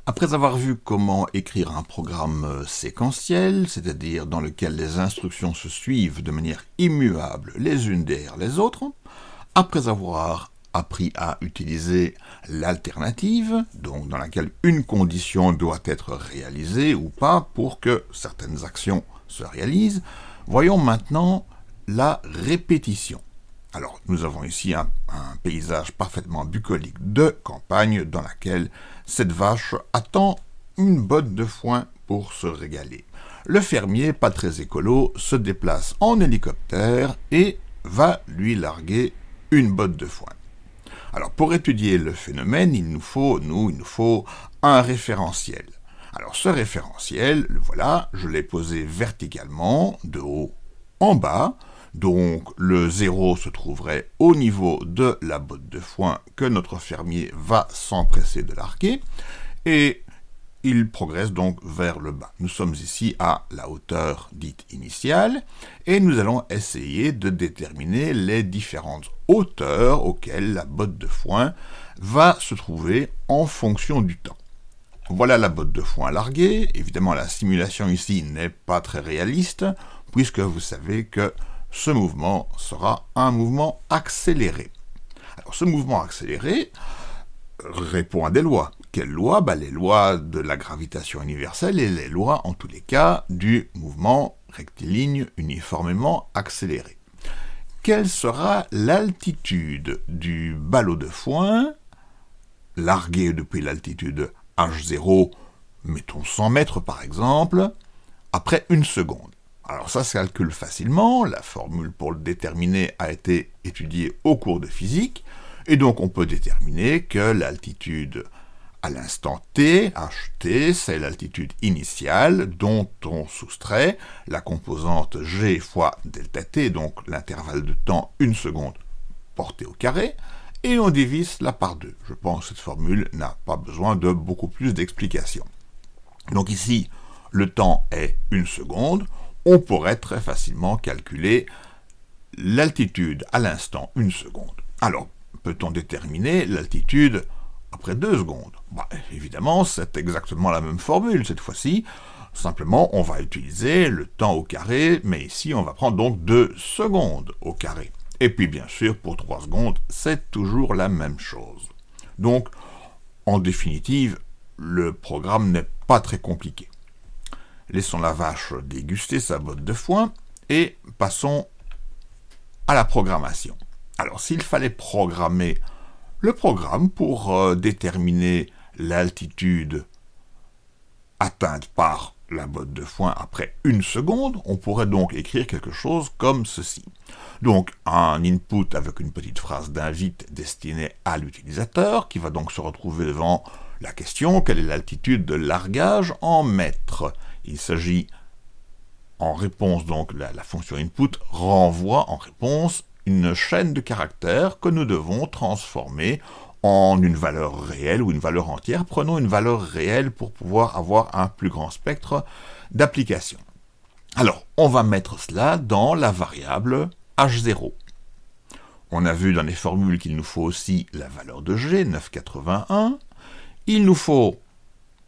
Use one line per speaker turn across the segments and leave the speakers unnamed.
Après avoir vu comment écrire un programme séquentiel, c'est-à-dire dans lequel les instructions se suivent de manière immuable les unes derrière les autres, après avoir appris à utiliser l'alternative, donc dans laquelle une condition doit être réalisée ou pas pour que certaines actions se réalisent, voyons maintenant la répétition. Alors, nous avons ici un paysage parfaitement bucolique de campagne dans laquelle cette vache attend une botte de foin pour se régaler. Le fermier, pas très écolo, se déplace en hélicoptère et va lui larguer une botte de foin. Alors, pour étudier le phénomène, il nous faut un référentiel. Alors, ce référentiel, le voilà, je l'ai posé verticalement, de haut en bas. Donc, le 0 se trouverait au niveau de la botte de foin que notre fermier va s'empresser de larguer, et il progresse donc vers le bas. Nous sommes ici à la hauteur dite initiale, et nous allons essayer de déterminer les différentes hauteurs auxquelles la botte de foin va se trouver en fonction du temps. Voilà la botte de foin larguée. Évidemment, la simulation ici n'est pas très réaliste, puisque vous savez que ce mouvement sera un mouvement accéléré. Alors, ce mouvement accéléré répond à des lois. Quelles lois ? Les lois de la gravitation universelle et les lois, en tous les cas, du mouvement rectiligne uniformément accéléré. Quelle sera l'altitude du ballot de foin, largué depuis l'altitude h0, mettons 100 mètres par exemple, après une seconde ? Alors ça se calcule facilement, la formule pour le déterminer a été étudiée au cours de physique, et donc on peut déterminer que l'altitude à l'instant t, ht, c'est l'altitude initiale dont on soustrait la composante g fois delta t, donc l'intervalle de temps 1 seconde porté au carré, et on divise cela par 2. Je pense que cette formule n'a pas besoin de beaucoup plus d'explications. Donc ici, le temps est 1 seconde, on pourrait très facilement calculer l'altitude à l'instant 1 seconde. Alors, peut-on déterminer l'altitude après 2 secondes ? Évidemment, c'est exactement la même formule cette fois-ci. Simplement, on va utiliser le temps au carré, mais ici, on va prendre donc 2 secondes au carré. Et puis, bien sûr, pour 3 secondes, c'est toujours la même chose. Donc, en définitive, le programme n'est pas très compliqué. Laissons la vache déguster sa botte de foin et passons à la programmation. Alors, s'il fallait programmer le programme pour déterminer l'altitude atteinte par la botte de foin après 1 seconde, on pourrait donc écrire quelque chose comme ceci. Donc, un input avec une petite phrase d'invite destinée à l'utilisateur, qui va donc se retrouver devant la question, quelle est l'altitude de largage en mètres ? Il s'agit, en réponse, donc la fonction input renvoie en réponse une chaîne de caractères que nous devons transformer en une valeur réelle ou une valeur entière. Prenons une valeur réelle pour pouvoir avoir un plus grand spectre d'applications. Alors, on va mettre cela dans la variable h0. On a vu dans les formules qu'il nous faut aussi la valeur de g, 9,81. Il nous faut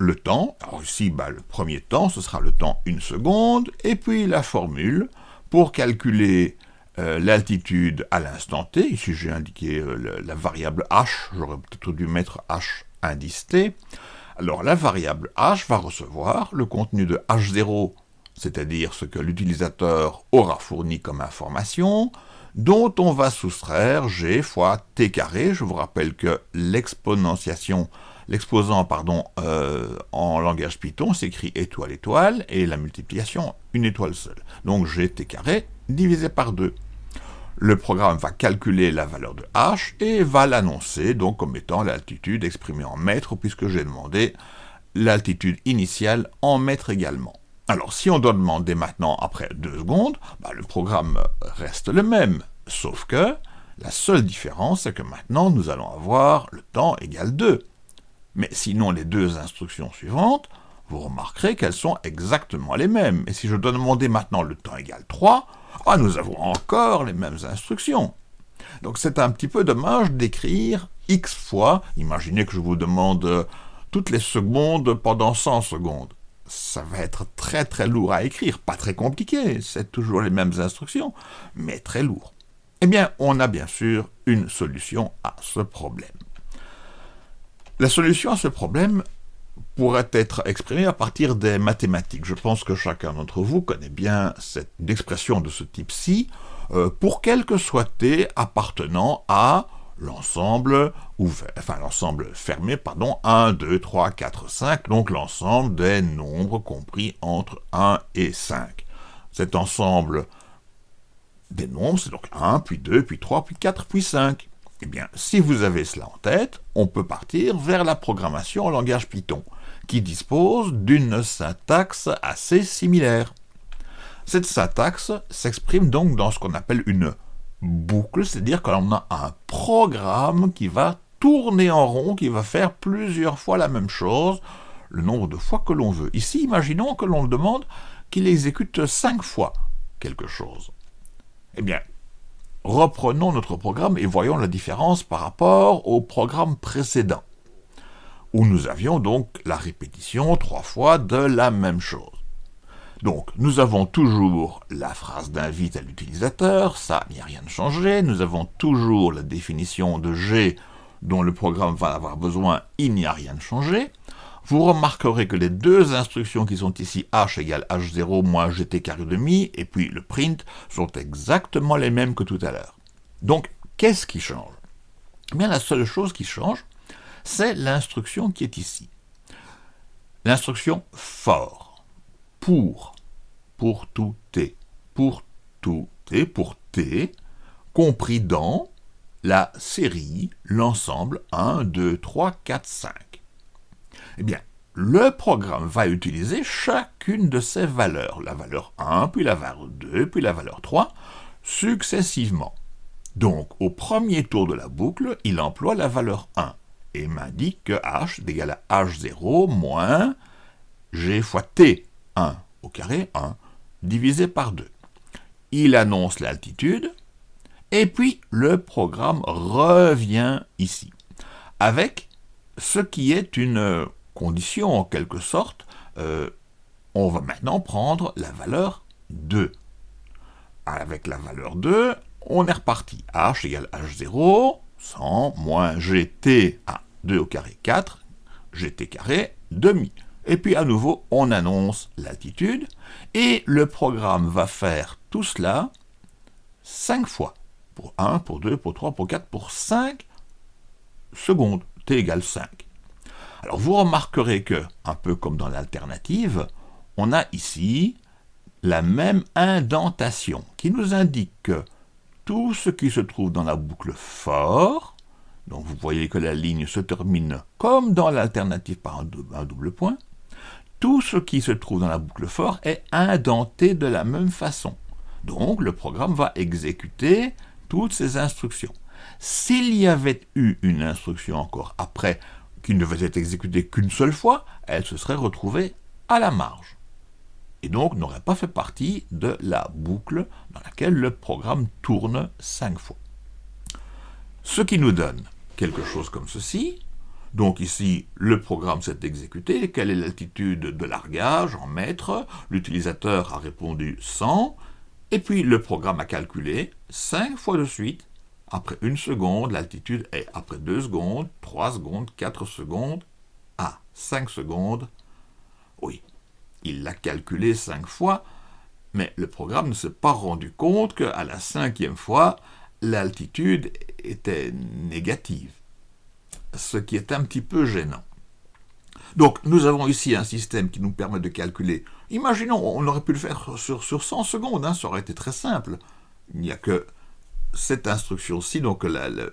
le temps. Alors ici, le premier temps, ce sera le temps 1 seconde, et puis la formule pour calculer l'altitude à l'instant t. Ici, j'ai indiqué la variable h, j'aurais peut-être dû mettre h indice t. Alors, la variable h va recevoir le contenu de h0, c'est-à-dire ce que l'utilisateur aura fourni comme information, dont on va soustraire g fois t carré. Je vous rappelle que l'exposant en langage Python s'écrit étoile étoile et la multiplication une étoile seule. Donc g t carré divisé par 2. Le programme va calculer la valeur de h et va l'annoncer donc comme étant l'altitude exprimée en mètres, puisque j'ai demandé l'altitude initiale en mètres également. Alors si on doit demander maintenant après 2 secondes, le programme reste le même, sauf que la seule différence c'est que maintenant nous allons avoir le temps égale 2. Mais sinon les 2 instructions suivantes, vous remarquerez qu'elles sont exactement les mêmes. Et si je dois demander maintenant le temps égale 3, nous avons encore les mêmes instructions. Donc c'est un petit peu dommage d'écrire x fois. Imaginez que je vous demande toutes les secondes pendant 100 secondes. Ça va être très très lourd à écrire, pas très compliqué, c'est toujours les mêmes instructions, mais très lourd. Eh bien, on a bien sûr une solution à ce problème. La solution à ce problème pourrait être exprimée à partir des mathématiques. Je pense que chacun d'entre vous connaît bien cette expression de ce type-ci, pour quel que soit t appartenant à l'ensemble ouvert, l'ensemble fermé, 1, 2, 3, 4, 5, donc l'ensemble des nombres compris entre 1 et 5. Cet ensemble des nombres, c'est donc 1, puis 2, puis 3, puis 4, puis 5. Eh bien, si vous avez cela en tête, on peut partir vers la programmation en langage Python, qui dispose d'une syntaxe assez similaire. Cette syntaxe s'exprime donc dans ce qu'on appelle une boucle, c'est-à-dire qu'on a un programme qui va tourner en rond, qui va faire plusieurs fois la même chose, le nombre de fois que l'on veut. Ici, imaginons que l'on demande qu'il exécute 5 fois quelque chose. Eh bien, reprenons notre programme et voyons la différence par rapport au programme précédent, où nous avions donc la répétition 3 fois de la même chose. Donc, nous avons toujours la phrase d'invite à l'utilisateur, ça, il n'y a rien de changé. Nous avons toujours la définition de G dont le programme va avoir besoin, il n'y a rien de changé. Vous remarquerez que les deux instructions qui sont ici, h égale h0 moins gt carré demi, et puis le print, sont exactement les mêmes que tout à l'heure. Donc, qu'est-ce qui change? Eh bien, la seule chose qui change, c'est l'instruction qui est ici. L'instruction for. Pour tout t, pour t, compris dans la série, l'ensemble 1, 2, 3, 4, 5. Eh bien, le programme va utiliser chacune de ces valeurs, la valeur 1, puis la valeur 2, puis la valeur 3, successivement. Donc, au premier tour de la boucle, il emploie la valeur 1 et m'indique que h est égal à h0 moins g fois t, 1 au carré, 1, divisé par 2. Il annonce l'altitude, et puis le programme revient ici, avec ce qui est une condition en quelque sorte. On va maintenant prendre la valeur 2. Avec la valeur 2, on est reparti. h égale h0, 100, moins gt à 2 au carré 4, gt carré demi. Et puis à nouveau, on annonce l'altitude, et le programme va faire tout cela 5 fois. Pour 1, pour 2, pour 3, pour 4, pour 5 secondes, t égale 5. Alors vous remarquerez que, un peu comme dans l'alternative, on a ici la même indentation qui nous indique que tout ce qui se trouve dans la boucle for, donc vous voyez que la ligne se termine comme dans l'alternative par un double point, tout ce qui se trouve dans la boucle for est indenté de la même façon. Donc le programme va exécuter toutes ces instructions. S'il y avait eu une instruction encore après qui ne devait être exécutée qu'une seule fois, elle se serait retrouvée à la marge. Et donc n'aurait pas fait partie de la boucle dans laquelle le programme tourne 5 fois. Ce qui nous donne quelque chose comme ceci. Donc ici, le programme s'est exécuté. Quelle est l'altitude de largage en mètres? L'utilisateur a répondu 100. Et puis le programme a calculé 5 fois de suite. Après 1 seconde, l'altitude est après 2 secondes, 3 secondes, 4 secondes, 5 secondes. Oui, il l'a calculé 5 fois, mais le programme ne s'est pas rendu compte qu'à la 5e fois, l'altitude était négative, ce qui est un petit peu gênant. Donc, nous avons ici un système qui nous permet de calculer. Imaginons, on aurait pu le faire sur 100 secondes, ça aurait été très simple. Il n'y a que cette instruction-ci, donc le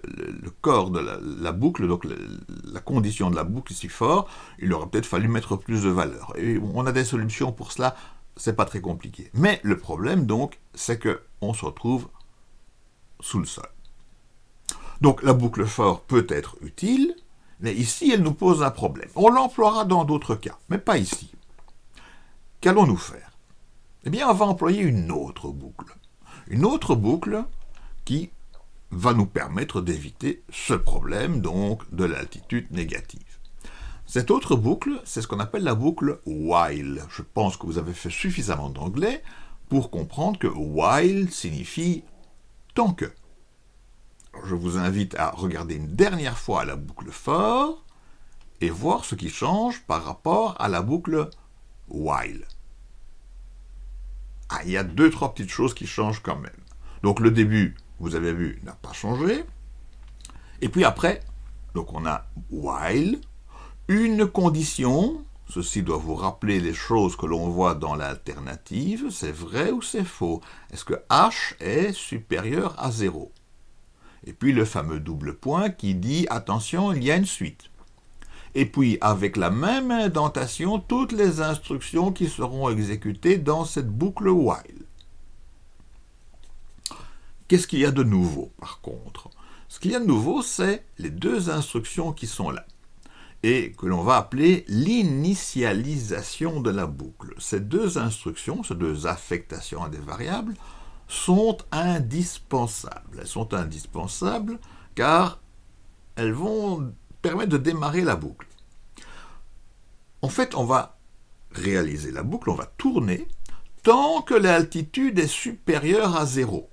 corps de la boucle, donc la condition de la boucle ici for, il aurait peut-être fallu mettre plus de valeur. Et on a des solutions pour cela, c'est pas très compliqué. Mais le problème, donc, c'est qu'on se retrouve sous le sol. Donc la boucle for peut être utile, mais ici, elle nous pose un problème. On l'emploiera dans d'autres cas, mais pas ici. Qu'allons-nous faire? Eh bien, on va employer une autre boucle. Une autre boucle qui va nous permettre d'éviter ce problème, donc, de l'altitude négative. Cette autre boucle, c'est ce qu'on appelle la boucle while. Je pense que vous avez fait suffisamment d'anglais pour comprendre que while signifie tant que. Je vous invite à regarder une dernière fois la boucle for et voir ce qui change par rapport à la boucle while. Ah, il y a 2-3 petites choses qui changent quand même. Donc le début, vous avez vu, n'a pas changé. Et puis après, donc on a while, une condition, ceci doit vous rappeler les choses que l'on voit dans l'alternative, c'est vrai ou c'est faux? Est-ce que h est supérieur à 0? Et puis le fameux double point qui dit, attention, il y a une suite. Et puis, avec la même indentation, toutes les instructions qui seront exécutées dans cette boucle while. Qu'est-ce qu'il y a de nouveau, par contre? Ce qu'il y a de nouveau, c'est les 2 instructions qui sont là, et que l'on va appeler l'initialisation de la boucle. Ces 2 instructions, ces 2 affectations à des variables, sont indispensables. Elles sont indispensables car elles vont permettre de démarrer la boucle. En fait, on va réaliser la boucle, on va tourner tant que l'altitude est supérieure à 0.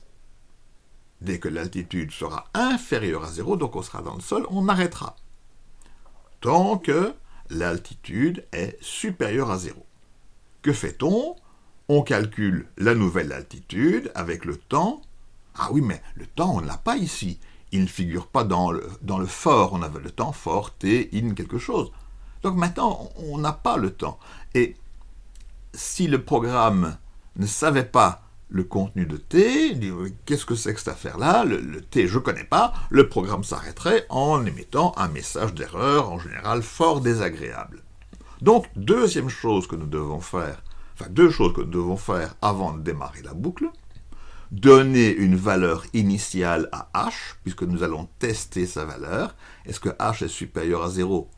Dès que l'altitude sera inférieure à 0, donc on sera dans le sol, on arrêtera. Tant que l'altitude est supérieure à 0. Que fait-on? On calcule la nouvelle altitude avec le temps. Ah oui, mais le temps, on ne l'a pas ici. Il ne figure pas dans le for. On avait le temps for, t, in, quelque chose. Donc maintenant, on n'a pas le temps. Et si le programme ne savait pas le contenu de t, qu'est-ce que c'est que cette affaire-là? Le t, je ne connais pas. Le programme s'arrêterait en émettant un message d'erreur, en général fort désagréable. Donc, deuxième chose que nous devons faire, enfin 2 choses que nous devons faire avant de démarrer la boucle. Donner une valeur initiale à h, puisque nous allons tester sa valeur. Est-ce que h est supérieur à 0?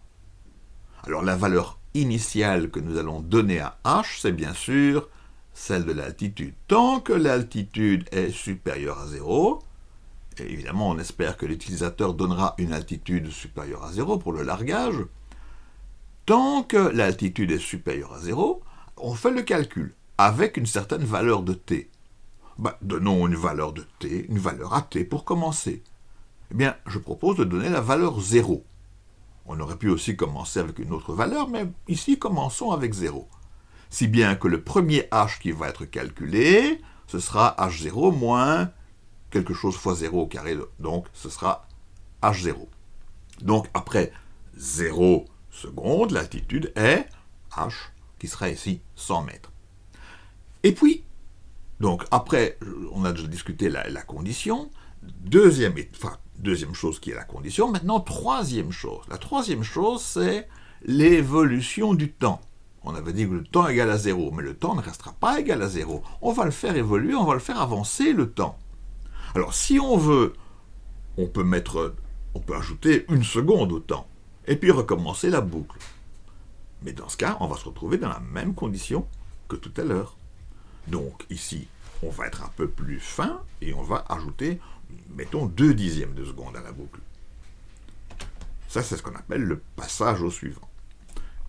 Alors la valeur initiale que nous allons donner à h, c'est bien sûr celle de l'altitude. Tant que l'altitude est supérieure à 0, et évidemment on espère que l'utilisateur donnera une altitude supérieure à 0 pour le largage, tant que l'altitude est supérieure à 0, on fait le calcul avec une certaine valeur de t. Donnons une valeur de t, une valeur à t pour commencer. Eh bien, je propose de donner la valeur 0. On aurait pu aussi commencer avec une autre valeur, mais ici, commençons avec 0. Si bien que le premier h qui va être calculé, ce sera h0 moins quelque chose fois 0 au carré, donc ce sera h0. Donc après 0 secondes, l'altitude est h, qui sera ici 100 mètres. Et puis, donc après, on a déjà discuté la condition, deuxième chose qui est la condition, maintenant troisième chose. La troisième chose, c'est l'évolution du temps. On avait dit que le temps est égal à 0, mais le temps ne restera pas égal à 0. On va le faire évoluer, on va le faire avancer le temps. Alors si on veut, on peut ajouter 1 seconde au temps, et puis recommencer la boucle. Mais dans ce cas, on va se retrouver dans la même condition que tout à l'heure. Donc ici, on va être un peu plus fin, et on va ajouter, mettons, 2 dixièmes de seconde à la boucle. Ça, c'est ce qu'on appelle le passage au suivant.